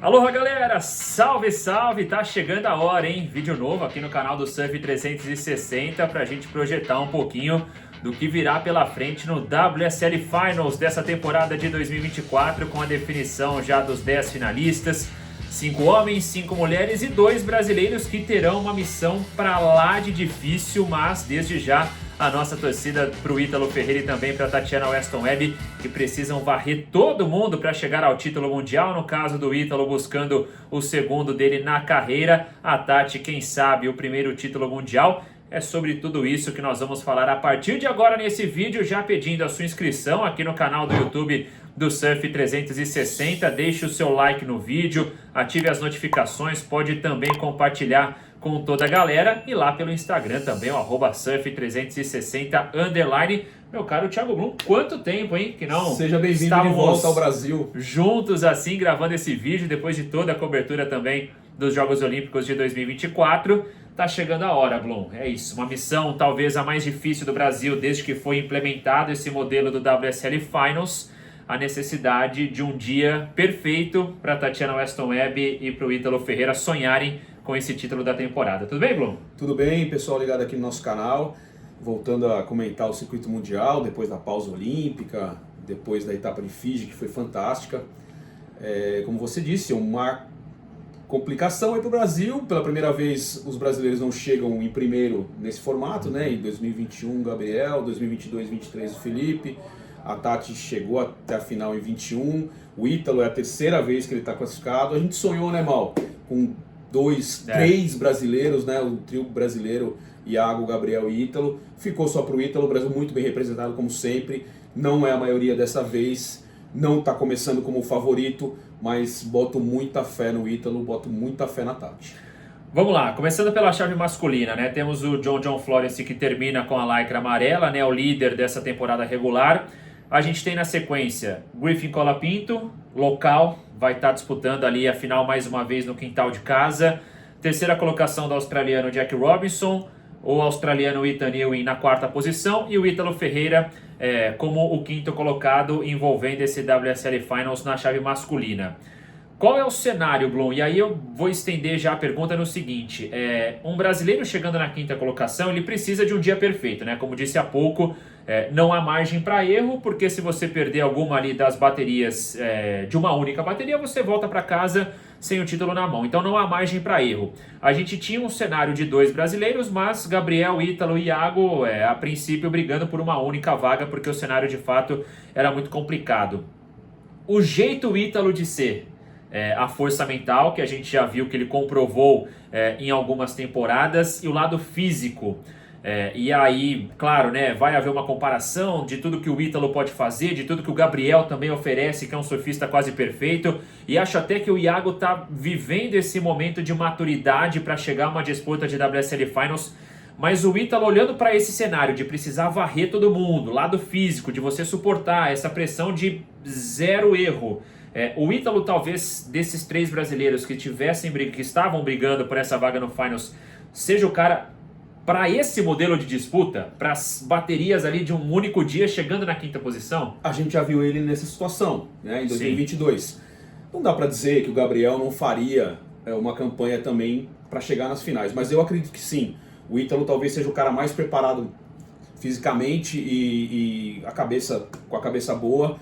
Aloha galera, salve salve, tá chegando a hora, hein? Vídeo novo aqui no canal do Surf 360 pra gente projetar um pouquinho do que virá pela frente no WSL Finals dessa temporada de 2024, com a definição já dos 10 finalistas, 5 homens, 5 mulheres e 2 brasileiros que terão uma missão pra lá de difícil, mas desde já a nossa torcida para o Ítalo Ferreira e também para a Tatiana Weston Webb, que precisam varrer todo mundo para chegar ao título mundial. No caso do Ítalo, buscando o segundo dele na carreira. A Tati, quem sabe, o primeiro título mundial. É sobre tudo isso que nós vamos falar a partir de agora nesse vídeo, já pedindo a sua inscrição aqui no canal do YouTube do Surf 360. Deixe o seu like no vídeo, ative as notificações, pode também compartilhar com toda a galera e lá pelo Instagram também, o @surf360_. Meu caro Thiago Blum, quanto tempo, hein? Que não seja bem-vindo de volta ao Brasil. Juntos assim, gravando esse vídeo, depois de toda a cobertura também dos Jogos Olímpicos de 2024. Tá chegando a hora, Blum. É isso, uma missão talvez a mais difícil do Brasil desde que foi implementado esse modelo do WSL Finals. A necessidade de um dia perfeito para Tatiana Weston Webb e para o Ítalo Ferreira sonharem com esse título da temporada. Tudo bem, Blum? Tudo bem, pessoal ligado aqui no nosso canal. Voltando a comentar o circuito mundial, depois da pausa olímpica, depois da etapa de Fiji, que foi fantástica. Como você disse, uma complicação aí para o Brasil. Pela primeira vez, os brasileiros não chegam em primeiro nesse formato, né? Em 2021, Gabriel, 2022, 2023, o Felipe. A Tati chegou até a final em 21. O Ítalo é a terceira vez que ele está classificado. A gente sonhou, né, Mal? Com três brasileiros, né? O trio brasileiro, Iago, Gabriel e Ítalo. Ficou só para o Ítalo. O Brasil muito bem representado, como sempre. Não é a maioria dessa vez. Não está começando como favorito, mas boto muita fé no Ítalo, boto muita fé na Tati. Vamos lá, começando pela chave masculina, né? Temos o John Florence, que termina com a lycra amarela, né? O líder dessa temporada regular. A gente tem na sequência Griffin Colapinto, local, vai estar disputando ali a final mais uma vez no quintal de casa. Terceira colocação do australiano Jack Robinson, o australiano Ethan Ewing na quarta posição e o Ítalo Ferreira como o quinto colocado, envolvendo esse WSL Finals na chave masculina. Qual é o cenário, Blum? E aí eu vou estender já a pergunta no seguinte. Um brasileiro chegando na quinta colocação, ele precisa de um dia perfeito, né? Como disse há pouco, não há margem para erro, porque se você perder alguma ali das baterias de uma única bateria, você volta para casa sem o título na mão. Então não há margem para erro. A gente tinha um cenário de 2 brasileiros, mas Gabriel, Ítalo e Iago, a princípio, brigando por uma única vaga, porque o cenário de fato era muito complicado. O jeito Ítalo de ser, a força mental, que a gente já viu que ele comprovou em algumas temporadas, e o lado físico. E aí, claro, né, vai haver uma comparação de tudo que o Ítalo pode fazer, de tudo que o Gabriel também oferece, que é um surfista quase perfeito, e acho até que o Iago está vivendo esse momento de maturidade para chegar a uma disputa de WSL Finals. Mas o Ítalo, olhando para esse cenário de precisar varrer todo mundo, lado físico, de você suportar essa pressão de 0 erro, o Ítalo, talvez, desses 3 brasileiros que estavam brigando por essa vaga no Finals, seja o cara para esse modelo de disputa, para as baterias ali de um único dia chegando na quinta posição? A gente já viu ele nessa situação, né, em 2022. Sim. Não dá para dizer que o Gabriel não faria uma campanha também para chegar nas finais, mas eu acredito que sim. O Ítalo talvez seja o cara mais preparado fisicamente e com a cabeça boa.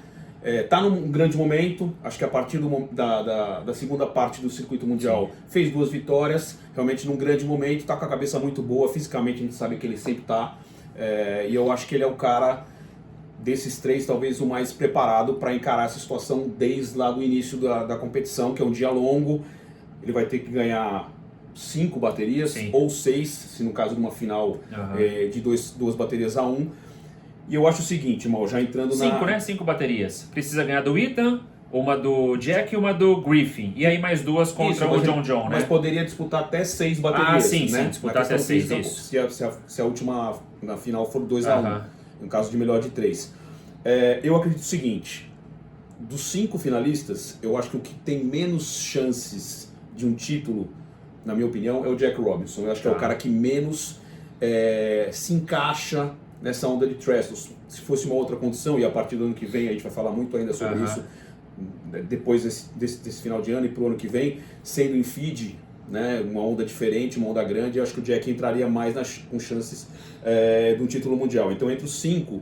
Tá num grande momento, acho que a partir da segunda parte do circuito mundial fez 2 vitórias, realmente num grande momento, tá com a cabeça muito boa, fisicamente a gente sabe que ele sempre tá, e eu acho que ele é o cara desses 3, talvez o mais preparado para encarar essa situação desde lá do início da competição, que é um dia longo. Ele vai ter que ganhar 5 baterias, ou 6, se no caso de uma final de 2 baterias a 1. E eu acho o seguinte, Mal, já entrando 5, né? 5 baterias. Precisa ganhar do Ethan, uma do Jack e uma do Griffin. E aí mais 2 contra o John, né? Mas poderia disputar até 6 baterias, sim, né? Disputar até 6, isso. Se a última na final for 2 a 1, no caso de melhor de 3. Eu acredito o seguinte, dos 5 finalistas, eu acho que o que tem menos chances de um título, na minha opinião, é o Jack Robinson. Eu acho que é o cara que menos se encaixa nessa onda de Trestles. Se fosse uma outra condição, e a partir do ano que vem a gente vai falar muito ainda sobre isso, depois desse final de ano e pro ano que vem, sendo em feed, né, uma onda diferente, uma onda grande, eu acho que o Jack entraria mais com chances de um título mundial. Então, entre os 5,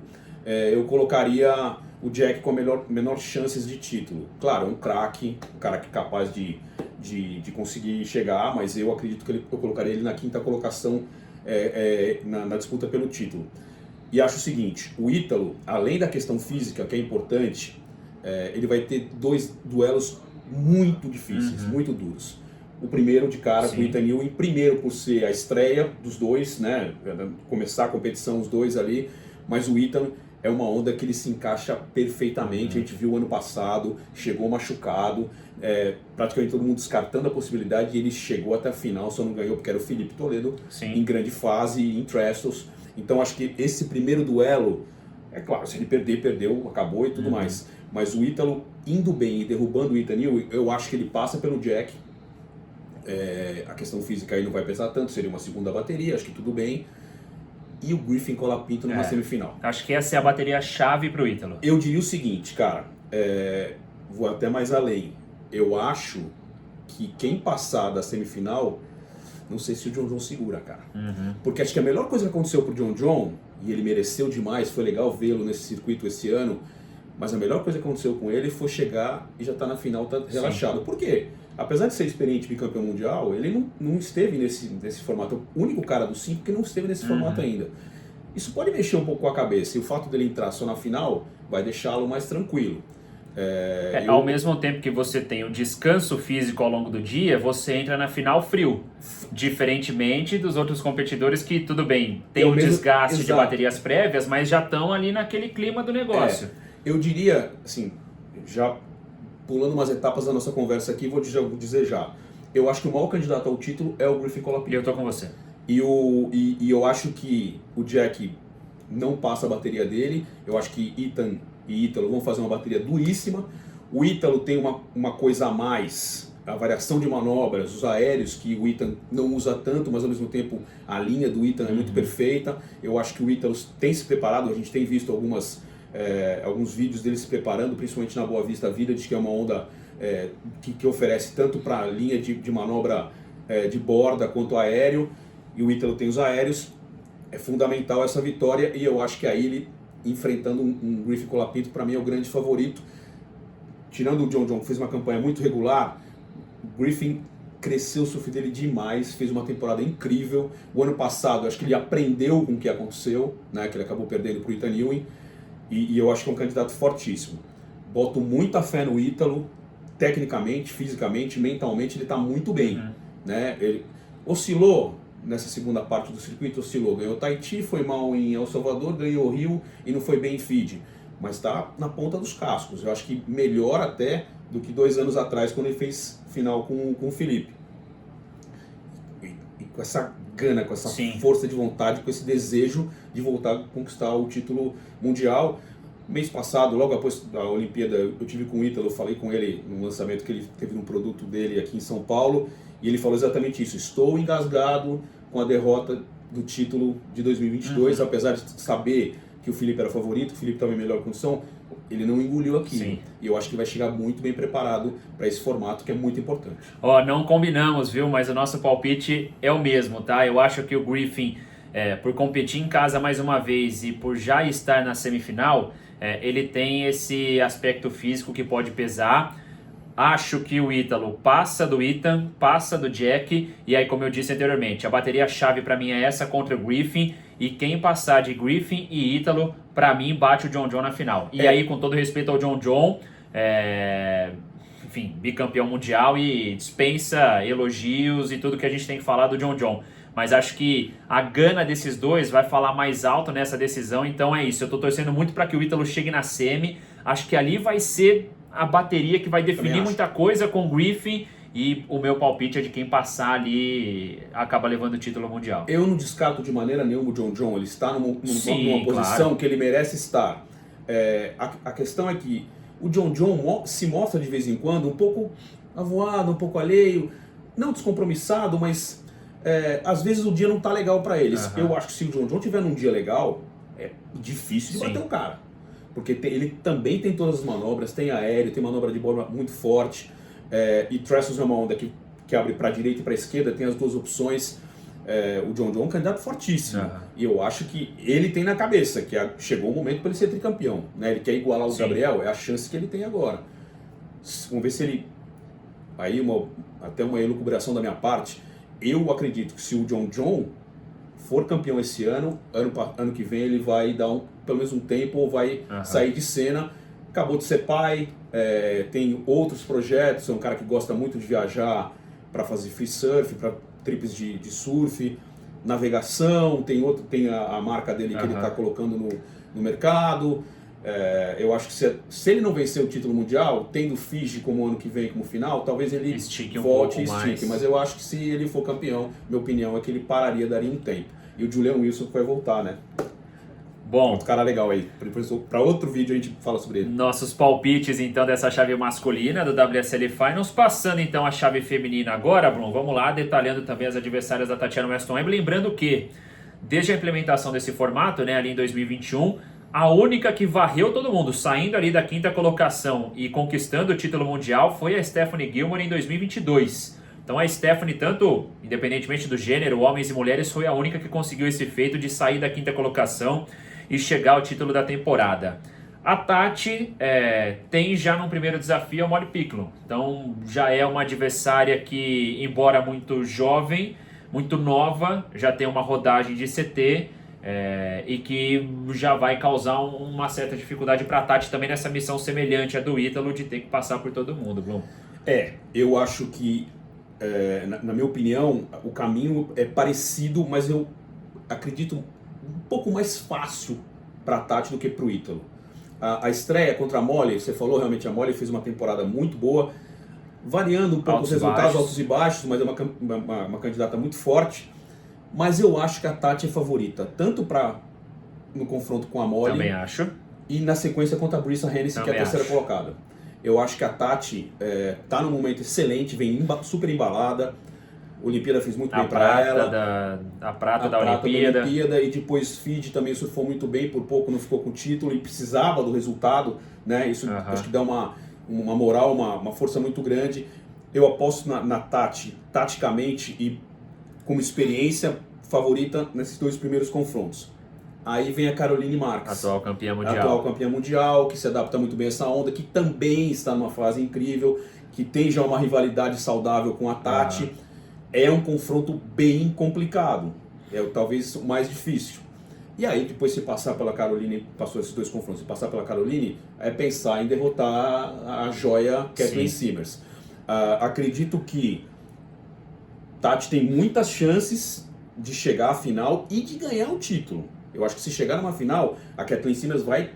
eu colocaria o Jack com a menor chances de título. Claro, um craque, um cara que é capaz de conseguir chegar, mas eu acredito que eu colocaria ele na 5ª colocação na disputa pelo título. E acho o seguinte, o Ítalo, além da questão física, que é importante, ele vai ter 2 duelos muito difíceis, muito duros. O primeiro de cara com o Ethan Ewing, primeiro por ser a estreia dos dois, né? Começar a competição os dois ali, mas o Ethan é uma onda que ele se encaixa perfeitamente. A gente viu ano passado, chegou machucado, praticamente todo mundo descartando a possibilidade, e ele chegou até a final, só não ganhou porque era o Felipe Toledo, em grande fase, em Trestles. Então acho que esse primeiro duelo, é claro, se ele perder, perdeu, acabou e tudo mais. Mas o Ítalo indo bem e derrubando o Ethan Ewing, eu acho que ele passa pelo Jack. A questão física aí não vai pesar tanto, seria uma segunda bateria, acho que tudo bem. E o Griffin Colapinto numa semifinal. Acho que essa é a bateria-chave pro Ítalo. Eu diria o seguinte, cara, vou até mais além. Eu acho que quem passar da semifinal, não sei se o John John segura, cara. Porque acho que a melhor coisa que aconteceu pro John John, e ele mereceu demais, foi legal vê-lo nesse circuito esse ano, mas a melhor coisa que aconteceu com ele foi chegar e já tá na final, tá relaxado. Por quê? Apesar de ser experiente bicampeão mundial, ele não esteve nesse formato. O único cara dos 5 que não esteve nesse formato ainda. Isso pode mexer um pouco com a cabeça, e o fato dele entrar só na final vai deixá-lo mais tranquilo. Ao mesmo tempo que você tem o descanso físico ao longo do dia, você entra na final frio. Diferentemente dos outros competidores que, tudo bem, tem o desgaste de baterias prévias, mas já estão ali naquele clima do negócio. Eu diria, assim, já pulando umas etapas da nossa conversa aqui, vou dizer já. Eu acho que o maior candidato ao título é o Griffin Colapinto. E eu tô com você. E eu acho que o Jack não passa a bateria dele. Eu acho que Ethan e Ítalo vão fazer uma bateria duríssima. O Ítalo tem uma coisa a mais, a variação de manobras, os aéreos que o Ethan não usa tanto, mas ao mesmo tempo a linha do Ethan é muito perfeita. Eu acho que o Ítalo tem se preparado, a gente tem visto alguns vídeos dele se preparando, principalmente na Boa Vista Village, que é uma onda que oferece tanto para linha de manobra de borda quanto aéreo, e o Ítalo tem os aéreos. É fundamental essa vitória, e eu acho que aí ele, enfrentando um Griffin Colapinto, para mim é o grande favorito. Tirando o John John, que fez uma campanha muito regular, o Griffin cresceu o surf dele demais, fez uma temporada incrível. O ano passado, acho que ele aprendeu com o que aconteceu, né, que ele acabou perdendo para o Ethan Ewing, e eu acho que é um candidato fortíssimo. Boto muita fé no Ítalo, tecnicamente, fisicamente, mentalmente, ele está muito bem. Né? Ele oscilou nessa segunda parte do circuito, ganhou Tahiti, foi mal em El Salvador, ganhou o Rio e não foi bem em Fiji, mas está na ponta dos cascos. Eu acho que melhor até do que 2 anos atrás, quando ele fez final com o Felipe. E com essa gana, com essa força de vontade, com esse desejo de voltar a conquistar o título mundial. Mês passado, logo após a Olimpíada, eu tive com o Ítalo, eu falei com ele no lançamento que ele teve um produto dele aqui em São Paulo, e ele falou exatamente isso: estou engasgado com a derrota do título de 2022, apesar de saber que o Felipe era favorito, o Felipe estava em melhor condição, ele não engoliu aquilo. E eu acho que vai chegar muito bem preparado para esse formato, que é muito importante. Não combinamos, viu? Mas o nosso palpite é o mesmo, tá? Eu acho que o Griffin, por competir em casa mais uma vez e por já estar na semifinal, ele tem esse aspecto físico que pode pesar. Acho que o Ítalo passa do Ethan, passa do Jack, e aí, como eu disse anteriormente, a bateria-chave para mim é essa contra o Griffin, e quem passar de Griffin e Ítalo, para mim, bate o John John na final. E aí, com todo respeito ao John John, enfim, bicampeão mundial, e dispensa elogios e tudo que a gente tem que falar do John John. Mas acho que a gana desses dois vai falar mais alto nessa decisão, então é isso. Eu tô torcendo muito para que o Ítalo chegue na semi, acho que ali vai ser a bateria que vai definir muita coisa com o Griffin, e o meu palpite é de quem passar ali acaba levando o título mundial. Eu não descarto de maneira nenhuma o John John, ele está numa posição que ele merece estar. A questão é que o John John se mostra de vez em quando um pouco avoado, um pouco alheio, não descompromissado, mas às vezes o dia não está legal para eles. Eu acho que se o John John tiver num dia legal, é difícil de bater um cara. porque ele também tem todas as manobras, tem aéreo, tem manobra de bola muito forte, e Trestles é uma onda que abre para a direita e para a esquerda, tem as duas opções. O John John é um candidato fortíssimo, e eu acho que ele tem na cabeça que chegou o momento para ele ser tricampeão, né? Ele quer igualar o Gabriel, é a chance que ele tem agora. Vamos ver se ele... Aí até uma elucubração da minha parte, eu acredito que se o John John for campeão esse ano que vem ele vai dar pelo menos um tempo, ou vai sair de cena. Acabou de ser pai, tem outros projetos, é um cara que gosta muito de viajar para fazer free surf, para trips de surf, navegação, tem a marca dele que ele está colocando no mercado. Eu acho que se ele não vencer o título mundial, tendo Fiji como ano que vem como final, talvez ele volte e estique. Mas eu acho que se ele for campeão, minha opinião é que ele pararia, daria um tempo. E o Julian Wilson vai voltar, né? Bom, outro cara legal aí. Para outro vídeo a gente fala sobre ele. Nossos palpites então dessa chave masculina do WSL Finals. Passando então a chave feminina agora, Bruno, vamos lá, detalhando também as adversárias da Tatiana Weston Webb. Lembrando que desde a implementação desse formato, né, ali em 2021, a única que varreu todo mundo, saindo ali da 5ª colocação e conquistando o título mundial, foi a Stephanie Gilmore em 2022. Então a Stephanie, tanto independentemente do gênero, homens e mulheres, foi a única que conseguiu esse feito de sair da 5ª colocação e chegar ao título da temporada. A Tati tem já no primeiro desafio a Molly Picklum. Então já é uma adversária que, embora muito jovem, muito nova, já tem uma rodagem de CT, e que já vai causar uma certa dificuldade para a Tati também nessa missão semelhante à do Ítalo de ter que passar por todo mundo, Blum. Eu acho que, na minha opinião, o caminho é parecido, mas eu acredito um pouco mais fácil para a Tati do que para o Ítalo. A estreia contra a Molly, você falou realmente, a Molly fez uma temporada muito boa, variando um pouco os resultados, altos e baixos, mas é uma candidata muito forte. Mas eu acho que a Tati é favorita, tanto no confronto com a Molly, também acho, e na sequência contra a Brisa Hennessy, que é a terceira colocada. Eu acho que a Tati está num momento excelente, vem super embalada. A Olimpíada fez muito bem para ela. A prata da Olimpíada. E depois Fiji também surfou muito bem, por pouco não ficou com o título e precisava do resultado, né? Isso acho que dá uma moral, uma força muito grande. Eu aposto na Tati, taticamente e como experiência, favorita nesses 2 primeiros confrontos. Aí vem a Caroline Marks, atual campeã mundial, que se adapta muito bem a essa onda, que também está numa fase incrível, que tem já uma rivalidade saudável com a Tati. É um confronto bem complicado, talvez o mais difícil. E aí depois se passar pela Caroline, passou esses 2 confrontos, se passar pela Caroline, é pensar em derrotar a joia Kathleen Simmers. Acredito que Tati tem muitas chances de chegar à final e de ganhar o título. Eu acho que se chegar numa final, a Kathleen Simmers vai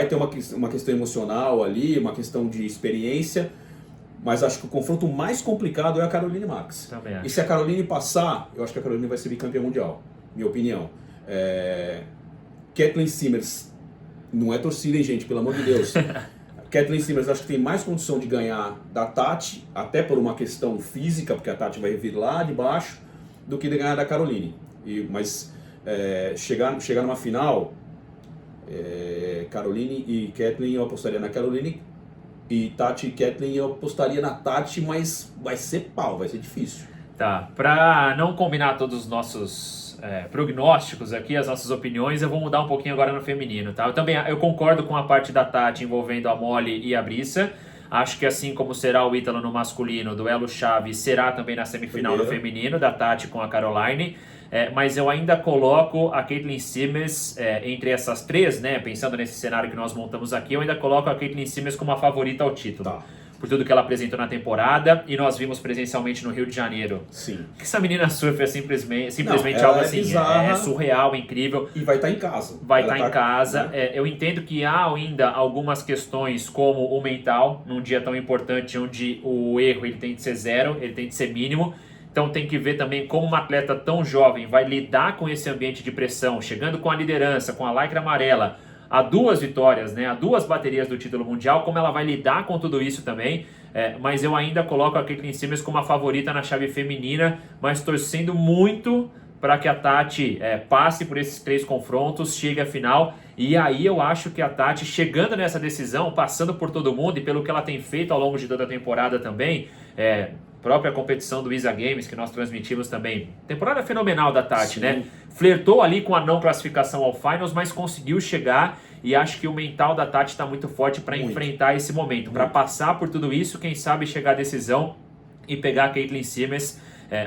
ter uma questão emocional ali, uma questão de experiência, mas acho que o confronto mais complicado é a Caroline Marks. E se a Caroline passar, eu acho que a Caroline vai ser bicampeã mundial, minha opinião. Kathleen Simmers, não é torcida, hein, gente, pelo amor de Deus. Kathleen Simmers acho que tem mais condição de ganhar da Tati, até por uma questão física, porque a Tati vai vir lá de baixo, do que de ganhar da Caroline. Mas chegar numa final, Caroline e Kathleen, eu apostaria na Caroline, e Tati e Kathleen eu apostaria na Tati, mas vai ser pau, vai ser difícil. Tá, para não combinar todos os nossos prognósticos aqui, as nossas opiniões, eu vou mudar um pouquinho agora no feminino, tá? Eu concordo com a parte da Tati envolvendo a Molly e a Brisa. Acho que assim como será o Ítalo no masculino, duelo chave será também na semifinal no feminino, da Tati com a Caroline. Mas eu ainda coloco a Kathleen Simmers entre essas 3, né? Pensando nesse cenário que nós montamos aqui, eu ainda coloco a Kathleen Simmers como a favorita ao título. Tá. Por tudo que ela apresentou na temporada, e nós vimos presencialmente no Rio de Janeiro. Sim. Que essa menina surfa é simplesmente não, algo assim, bizarra, surreal, incrível. E vai estar em casa. Vai estar em casa. Né? Eu entendo que há ainda algumas questões, como o mental, num dia tão importante, onde o erro ele tem de ser 0, ele tem de ser mínimo. Então tem que ver também como uma atleta tão jovem vai lidar com esse ambiente de pressão, chegando com a liderança, com a lycra amarela, a 2 vitórias, né, a 2 baterias do título mundial, como ela vai lidar com tudo isso também. Mas eu ainda coloco a Kathleen Simmers como a favorita na chave feminina, mas torcendo muito para que a Tati passe por esses 3 confrontos, chegue à final E aí eu acho que a Tati, chegando nessa decisão, passando por todo mundo e pelo que ela tem feito ao longo de toda a temporada também, própria competição do Isa Games, que nós transmitimos também, temporada fenomenal da Tati, Sim. né? Flertou ali com a não classificação ao Finals, mas conseguiu chegar, e acho que o mental da Tati está muito forte para enfrentar esse momento, para passar por tudo isso, quem sabe chegar à decisão e pegar a Caitlyn Simmons.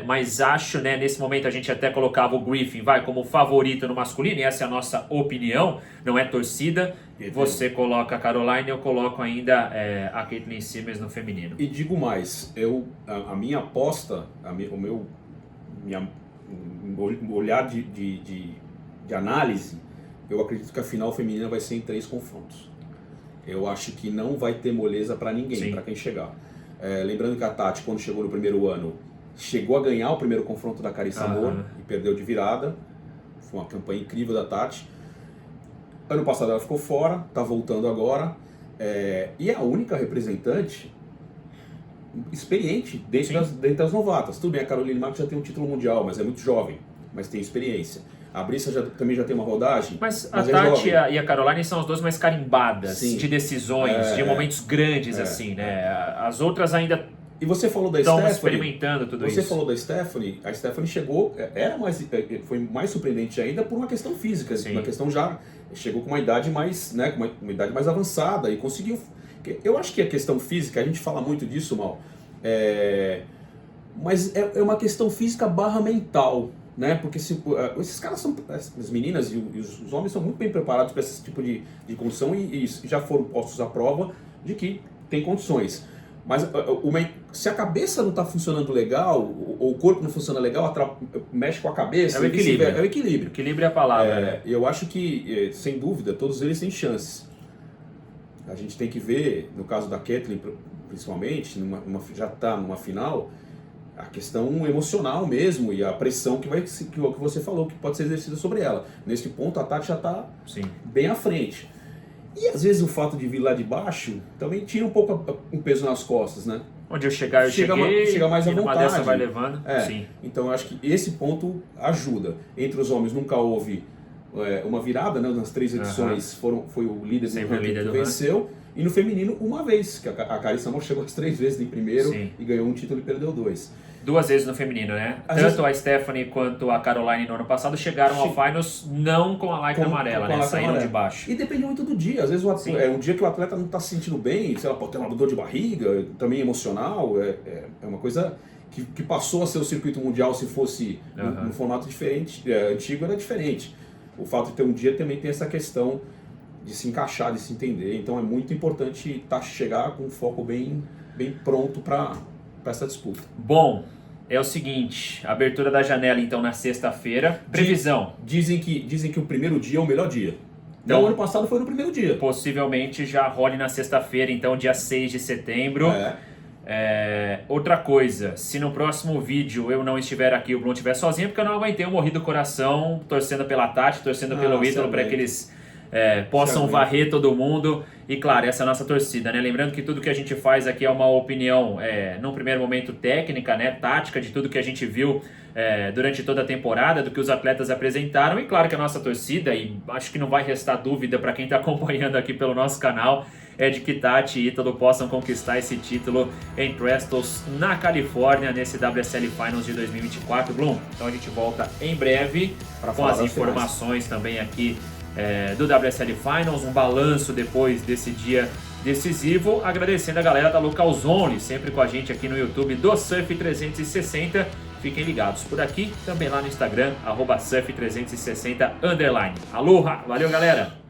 Mas acho, né, nesse momento a gente até colocava o Griffin como favorito no masculino, e essa é a nossa opinião, não é torcida. Você coloca a Caroline, eu coloco ainda a Caitlyn Simmons no feminino. E digo mais, a minha aposta, o meu olhar de análise, eu acredito que a final feminina vai ser em 3 confrontos. Eu acho que não vai ter moleza para ninguém, para quem chegar. Lembrando que a Tati, quando chegou no primeiro ano, chegou a ganhar o primeiro confronto da Carissa Moore e perdeu de virada. Foi uma campanha incrível da Tati. Ano passado ela ficou fora, está voltando agora. E é a única representante experiente dentre das novatas. Tudo bem, a Caroline Marques já tem um título mundial, mas é muito jovem, mas tem experiência. A Brissa também já tem uma rodagem. Mas a Tati e a Caroline são as duas mais carimbadas de decisões, de momentos grandes, assim, né? As outras ainda e você falou da estão Stephanie, experimentando tudo isso. Você falou da Stephanie, a Stephanie chegou, foi mais surpreendente ainda por uma questão física, uma questão já, chegou com uma idade mais, né, com uma idade mais avançada e conseguiu. Eu acho que a questão física, a gente fala muito disso, Mal, mas é uma questão física barra mental, né? Porque esses caras são, as meninas e os homens são muito bem preparados para esse tipo de condição e já foram postos à prova de que tem condições. Mas se a cabeça não está funcionando legal, ou o corpo não funciona legal, mexe com a cabeça. É o equilíbrio. É o equilíbrio. Equilíbrio é a palavra. Né? Eu acho que, sem dúvida, todos eles têm chances. A gente tem que ver, no caso da Caitlyn, principalmente, já está numa final, a questão emocional mesmo e a pressão que você falou, que pode ser exercida sobre ela. Nesse ponto, a Tati já está bem à frente. E às vezes o fato de vir lá de baixo também tira um pouco um peso nas costas, né? Onde eu chegar, chega mais à e vontade. Numa dessa vai levando. Sim. Então eu acho que esse ponto ajuda. Entre os homens nunca houve uma virada, né? Nas 3 edições foi o líder do ranking que venceu. E no feminino, uma vez, que a Carissa Moore chegou as 3 vezes em primeiro e ganhou um título e perdeu 2. 2 vezes no feminino, né? Tanto a Stephanie quanto a Caroline no ano passado chegaram ao Finals não com a lycra amarela, né? Saíram de baixo. E depende muito do dia. Às vezes um dia que o atleta não está se sentindo bem, sei lá, pode ter uma dor de barriga, também emocional, é uma coisa que passou a ser o circuito mundial se fosse num formato diferente, antigo era diferente. O fato de ter um dia também tem essa questão de se encaixar, de se entender. Então é muito importante chegar com um foco bem pronto para essa disputa. Bom, é o seguinte, abertura da janela então na sexta-feira, previsão. Dizem que o primeiro dia é o melhor dia. Então, ano passado foi no primeiro dia. Possivelmente já role na sexta-feira, então dia 6 de setembro. Outra coisa, se no próximo vídeo eu não estiver aqui, o Blum estiver sozinho, porque eu não aguentei, eu morri do coração, torcendo pela Tati, torcendo pelo Ítalo, para que eles possam varrer todo mundo. E claro, essa é a nossa torcida, né? Lembrando que tudo que a gente faz aqui é uma opinião, num primeiro momento técnica, né? Tática, de tudo que a gente viu durante toda a temporada, do que os atletas apresentaram. E claro que a nossa torcida, e acho que não vai restar dúvida para quem está acompanhando aqui pelo nosso canal, é de que Tati e Ítalo possam conquistar esse título em Trestles, na Califórnia, nesse WSL Finals de 2024. Blum, então a gente volta em breve com as informações também aqui do WSL Finals, um balanço depois desse dia decisivo, agradecendo a galera da Locals Only, sempre com a gente aqui no YouTube do Surf 360. Fiquem ligados por aqui, também lá no Instagram, @surf360_. Aloha, valeu galera!